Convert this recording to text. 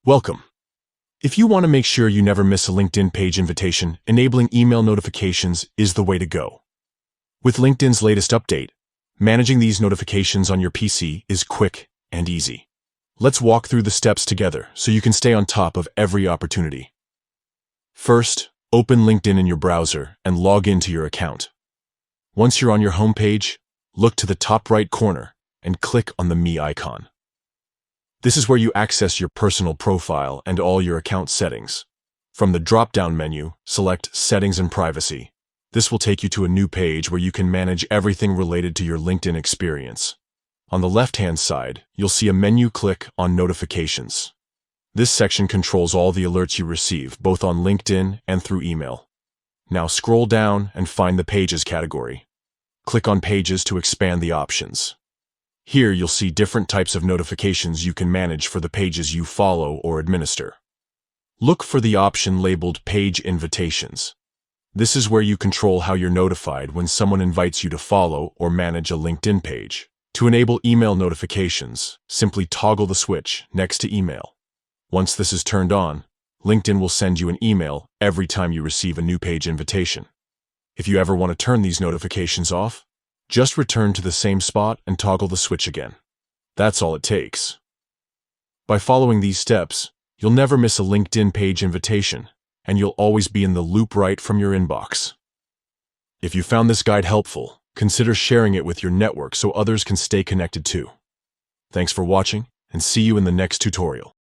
Welcome. If you want to make sure you never miss a LinkedIn page invitation, enabling email notifications is the way to go. With LinkedIn's latest update, managing these notifications on your PC is quick and easy. Let's walk through the steps together so you can stay on top of every opportunity. First, open LinkedIn in your browser and log into your account. Once you're on your homepage, look to the top right corner and click on the Me icon. This is where you access your personal profile and all your account settings. From the drop-down menu, select Settings and Privacy. This will take you to a new page where you can manage everything related to your LinkedIn experience. On the left-hand side, you'll see a menu. Click on Notifications. This section controls all the alerts you receive, both on LinkedIn and through email. Now scroll down and find the Pages category. Click on Pages to expand the options. Here you'll see different types of notifications you can manage for the pages you follow or administer. Look for the option labeled Page Invitations. This is where you control how you're notified when someone invites you to follow or manage a LinkedIn page. To enable email notifications, simply toggle the switch next to Email. Once this is turned on, LinkedIn will send you an email every time you receive a new page invitation. If you ever want to turn these notifications off, just return to the same spot and toggle the switch again. That's all it takes. By following these steps, you'll never miss a LinkedIn page invitation, and you'll always be in the loop right from your inbox. If you found this guide helpful, consider sharing it with your network so others can stay connected too. Thanks for watching, and see you in the next tutorial.